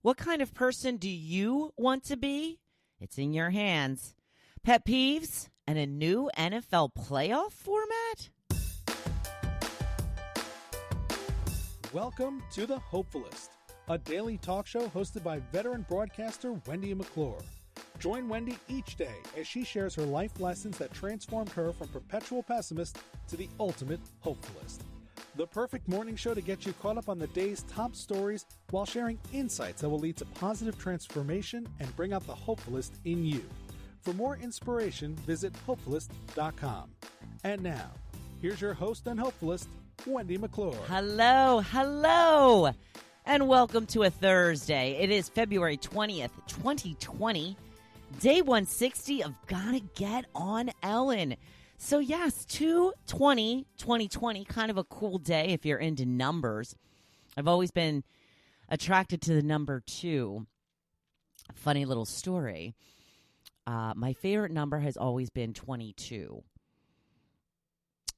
What kind of person do you want to be? It's in your hands. Pet peeves and a new NFL playoff format? Welcome to the Hopefulist, a daily talk show hosted by veteran broadcaster Wendy McClure. Join Wendy each day as she shares her life lessons that transformed her from perpetual pessimist to the ultimate hopefulist. The perfect morning show to get you caught up on the day's top stories while sharing insights that will lead to positive transformation and bring out the hopefulist in you. For more inspiration, visit hopefulist.com. And now, here's your host and hopefulist, Wendy McClure. Hello, and welcome to a Thursday. It is February 20th, 2020, day 160 of Gotta Get on Ellen. So yes, 2/20/2020, kind of a cool day if you're into numbers. I've always been attracted to the number 2. Funny little story. My favorite number has always been 22.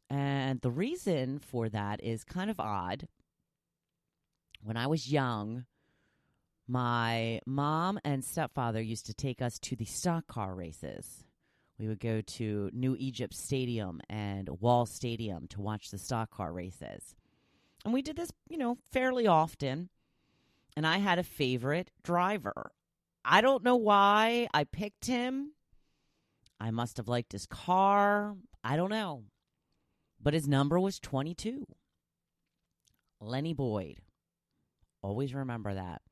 And the reason for that is kind of odd. When I was young, my mom and stepfather used to take us to the stock car races. We would go to New Egypt Stadium and Wall Stadium to watch the stock car races. And we did this, fairly often. And I had a favorite driver. I don't know why I picked him. I must have liked his car. I don't know. But his number was 22. Lenny Boyd. Always remember that.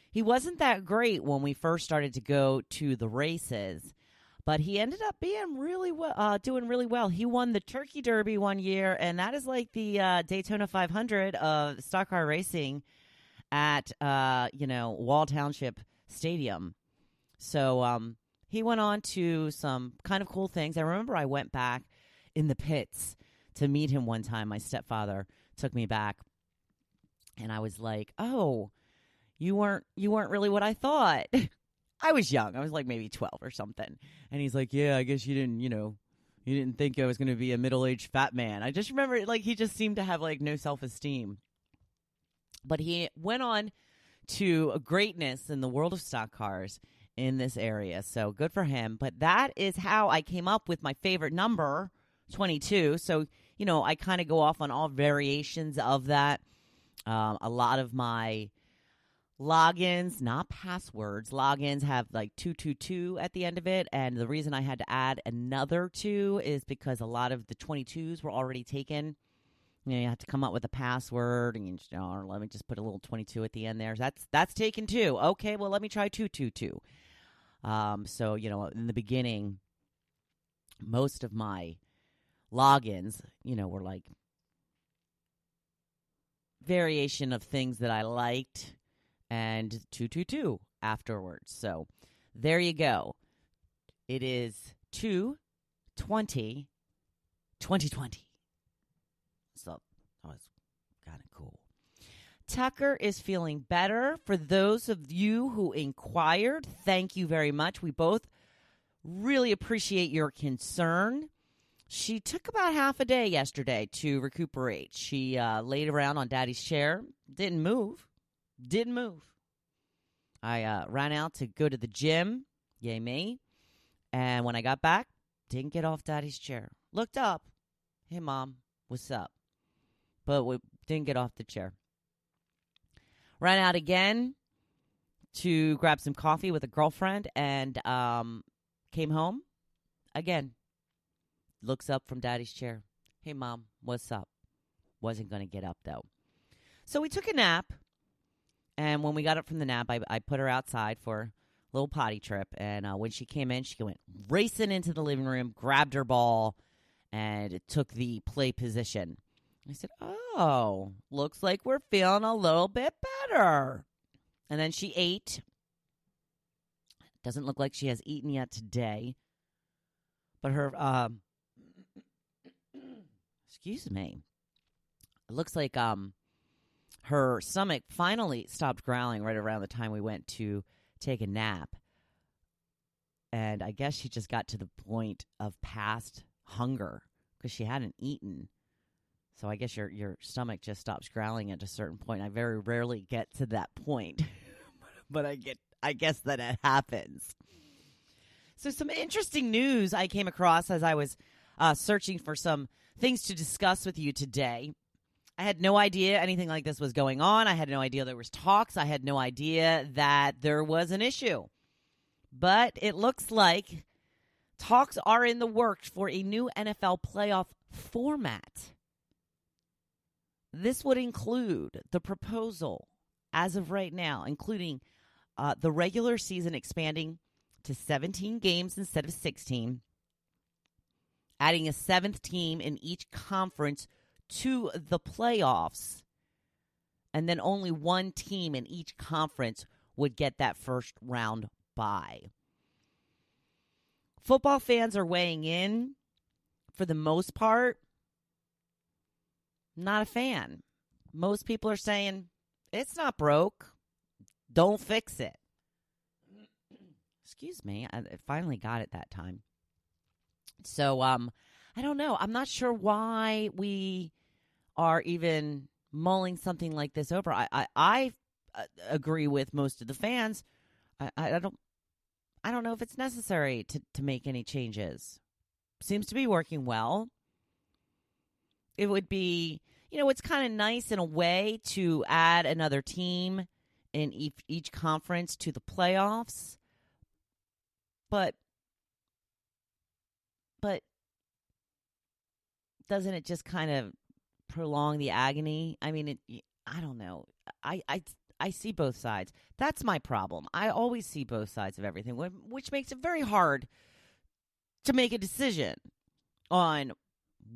He wasn't that great when we first started to go to the races, but he ended up being doing really well. He won the Turkey Derby one year, and that is like the Daytona 500 of stock car racing at Wall Township Stadium. So he went on to some kind of cool things. I remember I went back in the pits to meet him one time. My stepfather took me back, and I was like, "Oh, you weren't really what I thought." I was young. I was like maybe 12 or something. And he's like, "Yeah, I guess you didn't think I was going to be a middle-aged fat man." I just remember he just seemed to have no self-esteem. But he went on to a greatness in the world of stock cars in this area. So good for him. But that is how I came up with my favorite number, 22. So, I kind of go off on all variations of that. A lot of my logins, not passwords, logins have 222 at the end of it. And the reason I had to add another 2 is because a lot of the 22s were already taken. You have to come up with a password, and or let me just put a little 22 at the end there. That's taken too. Okay, well, let me try 222. So, in the beginning, most of my logins, were variation of things that I liked, and 222 afterwards. So there you go. It is 2/20/2020. So that was kind of cool. Tucker is feeling better. For those of you who inquired, thank you very much. We both really appreciate your concern. She took about half a day yesterday to recuperate. She laid around on Daddy's chair, didn't move. I ran out to go to the gym, yay me, and when I got back, didn't get off Daddy's chair. Looked up, "Hey, Mom, what's up?" But we didn't get off the chair. Ran out again to grab some coffee with a girlfriend, and came home again. Looks up from Daddy's chair. "Hey, Mom, what's up?" Wasn't going to get up, though. So we took a nap. And when we got up from the nap, I put her outside for a little potty trip. And when she came in, she went racing into the living room, grabbed her ball, and took the play position. I said, "Oh, looks like we're feeling a little bit better." And then she ate. Doesn't look like she has eaten yet today. But her, excuse me. It looks like her stomach finally stopped growling right around the time we went to take a nap. And I guess she just got to the point of past hunger because she hadn't eaten. So I guess your stomach just stops growling at a certain point. I very rarely get to that point. But but I guess that it happens. So some interesting news I came across as I was searching for some things to discuss with you today. I had no idea anything like this was going on. I had no idea there was talks. I had no idea that there was an issue. But it looks like talks are in the works for a new NFL playoff format. This would include the proposal, as of right now, including the regular season expanding to 17 games instead of 16, adding a 7th team in each conference to the playoffs, and then only one team in each conference would get that first round bye. Football fans are weighing in. For the most part, not a fan. Most people are saying, it's not broke. Don't fix it. Excuse me. I finally got it that time. So, I don't know. I'm not sure why we are even mulling something like this over. I agree with most of the fans. I don't know if it's necessary to make any changes. Seems to be working well. It would be, it's kind of nice in a way to add another team in each conference to the playoffs. But doesn't it just kind of prolong the agony? I mean, I don't know. I see both sides. That's my problem. I always see both sides of everything, which makes it very hard to make a decision on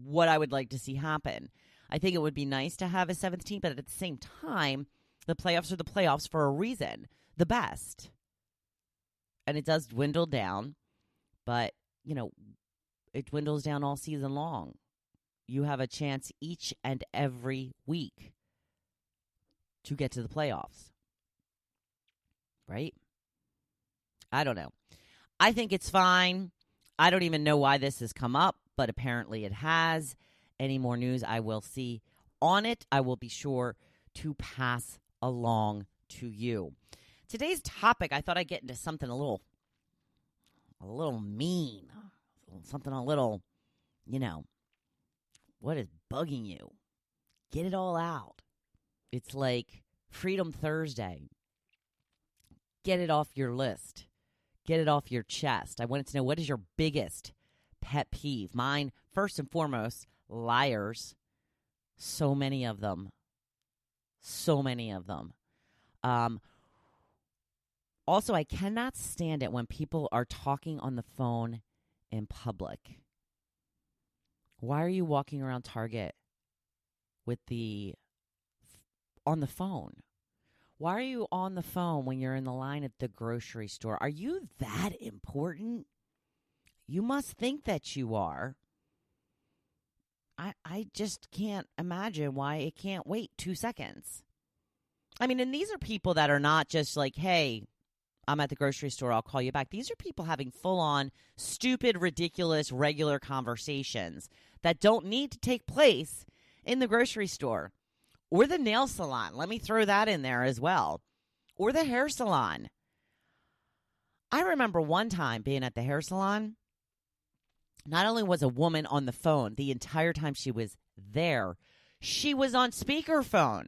what I would like to see happen. I think it would be nice to have a 7th team, but at the same time, the playoffs are the playoffs for a reason. The best. And it does dwindle down, but, it dwindles down all season long. You have a chance each and every week to get to the playoffs. Right? I don't know. I think it's fine. I don't even know why this has come up, but apparently it has. Any more news I will see on it, I will be sure to pass along to you. Today's topic, I thought I'd get into something a little mean. Something a little, what is bugging you? Get it all out. It's like Freedom Thursday. Get it off your list. Get it off your chest. I wanted to know, what is your biggest pet peeve? Mine, first and foremost, liars. So many of them. Also, I cannot stand it when people are talking on the phone in public. Why are you walking around Target on the phone? Why are you on the phone when you're in the line at the grocery store? Are you that important? You must think that you are. I just can't imagine why it can't wait 2 seconds. I mean, and these are people that are not just like, hey, I'm at the grocery store, I'll call you back. These are people having full-on, stupid, ridiculous, regular conversations that don't need to take place in the grocery store. Or the nail salon. Let me throw that in there as well. Or the hair salon. I remember one time being at the hair salon. Not only was a woman on the phone the entire time she was there, she was on speakerphone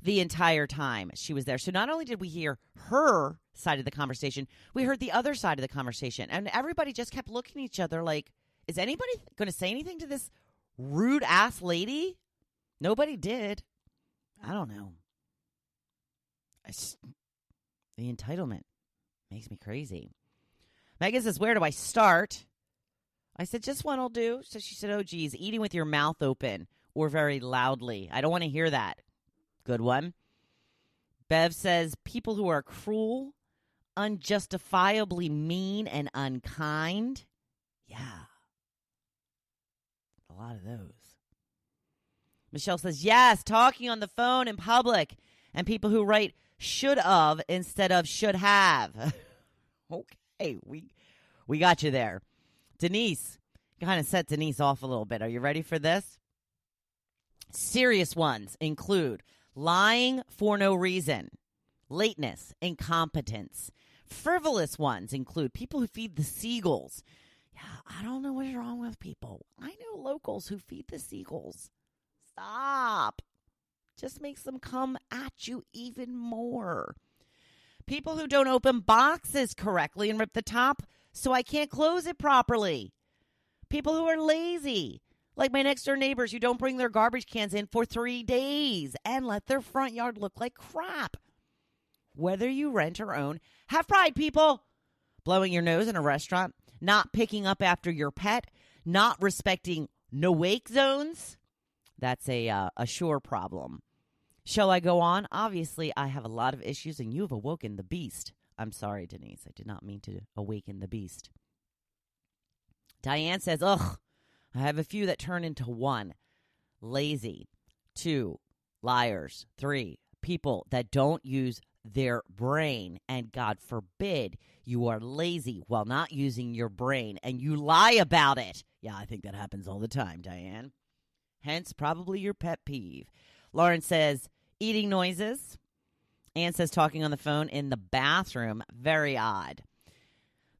the entire time she was there. So not only did we hear her side of the conversation, we heard the other side of the conversation. And everybody just kept looking at each other like, is anybody going to say anything to this rude-ass lady? Nobody did. I don't know. The entitlement makes me crazy. Megan says, where do I start? I said, just one will do. So she said, oh, geez, eating with your mouth open or very loudly. I don't want to hear that. Good one. Bev says, people who are cruel, unjustifiably mean, and unkind. Yeah. A lot of those. Michelle says, yes, talking on the phone in public and people who write should of instead of should have. Okay, we got you there. Denise, kind of set Denise off a little bit. Are you ready for this? Serious ones include lying for no reason. lateness, incompetence. Frivolous ones include people who feed the seagulls. Yeah, I don't know what's wrong with people. I know locals who feed the seagulls. Stop. Just makes them come at you even more. People who don't open boxes correctly and rip the top so I can't close it properly. People who are lazy, like my next door neighbors who don't bring their garbage cans in for 3 days and let their front yard look like crap. Whether you rent or own, have pride, people. Blowing your nose in a restaurant, not picking up after your pet, not respecting no-wake zones. That's a sure problem. Shall I go on? Obviously, I have a lot of issues, and you have awoken the beast. I'm sorry, Denise. I did not mean to awaken the beast. Diane says, ugh, I have a few that turn into 1, lazy, 2, liars, 3, people that don't use their brain, and God forbid you are lazy while not using your brain, and you lie about it. Yeah, I think that happens all the time, Diane. Hence, probably your pet peeve. Lauren says, eating noises. Ann says, talking on the phone in the bathroom. Very odd.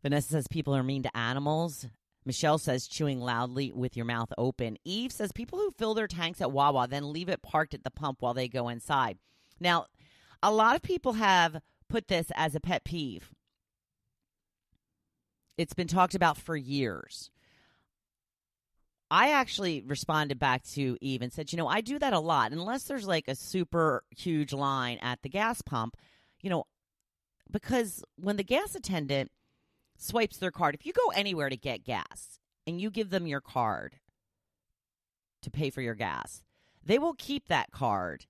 Vanessa says, people are mean to animals. Michelle says, chewing loudly with your mouth open. Eve says, people who fill their tanks at Wawa, then leave it parked at the pump while they go inside. Now, a lot of people have put this as a pet peeve. It's been talked about for years. I actually responded back to Eve and said, I do that a lot. Unless there's like a super huge line at the gas pump, because when the gas attendant swipes their card, if you go anywhere to get gas and you give them your card to pay for your gas, they will keep that card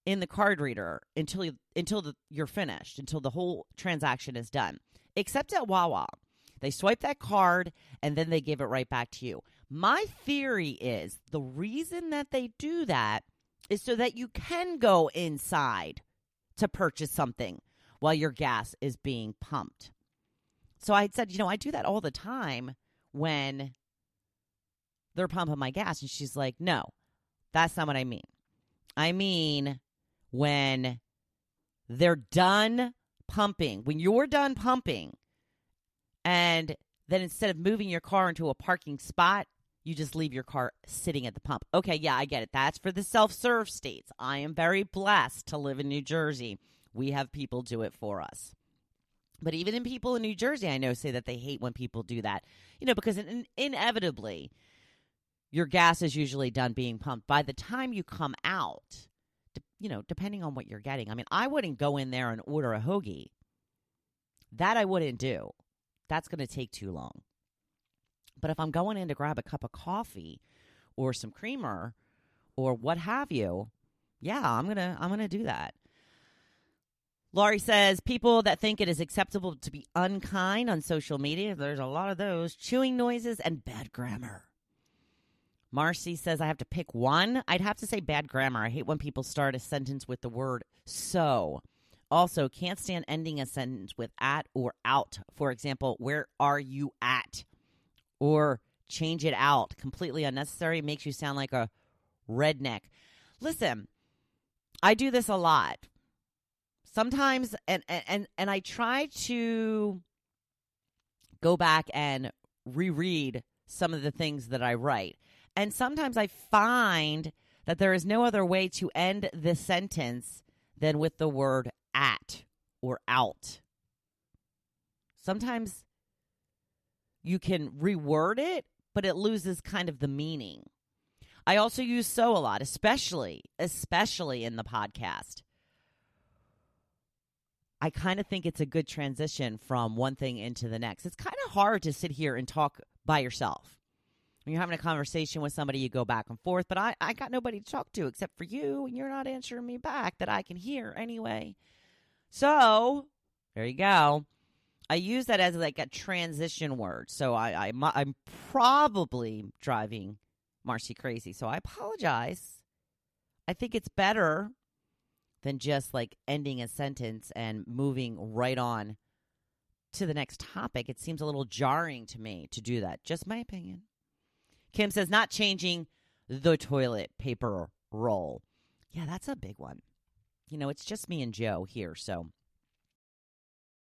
in the card reader until you're finished, until the whole transaction is done. Except at Wawa. They swipe that card and then they give it right back to you. My theory is the reason that they do that is so that you can go inside to purchase something while your gas is being pumped. So I said, I do that all the time when they're pumping my gas. And she's like, no, that's not what I mean. I mean when they're done pumping, when you're done pumping, and then instead of moving your car into a parking spot, you just leave your car sitting at the pump. Okay, yeah, I get it. That's for the self-serve states. I am very blessed to live in New Jersey. We have people do it for us. But even in people in New Jersey, I know say that they hate when people do that. Because inevitably, your gas is usually done being pumped. By the time you come out, depending on what you're getting. I mean, I wouldn't go in there and order a hoagie. That I wouldn't do. That's going to take too long. But if I'm going in to grab a cup of coffee or some creamer or what have you, yeah, I'm gonna do that. Laurie says, people that think it is acceptable to be unkind on social media, there's a lot of those, chewing noises and bad grammar. Marcy says, I have to pick one. I'd have to say bad grammar. I hate when people start a sentence with the word so. Also, can't stand ending a sentence with at or out. For example, where are you at? Or change it out. Completely unnecessary. Makes you sound like a redneck. Listen, I do this a lot. Sometimes, and I try to go back and reread some of the things that I write. And sometimes I find that there is no other way to end this sentence than with the word at or out. Sometimes you can reword it, but it loses kind of the meaning. I also use so a lot, especially in the podcast. I kind of think it's a good transition from one thing into the next. It's kind of hard to sit here and talk by yourself. When you're having a conversation with somebody, you go back and forth, but I got nobody to talk to except for you, and you're not answering me back that I can hear anyway. So, there you go. I use that as like a transition word. So I'm probably driving Marcy crazy. So I apologize. I think it's better than just like ending a sentence and moving right on to the next topic. It seems a little jarring to me to do that. Just my opinion. Kim says, not changing the toilet paper roll. Yeah, that's a big one. it's just me and Joe here, so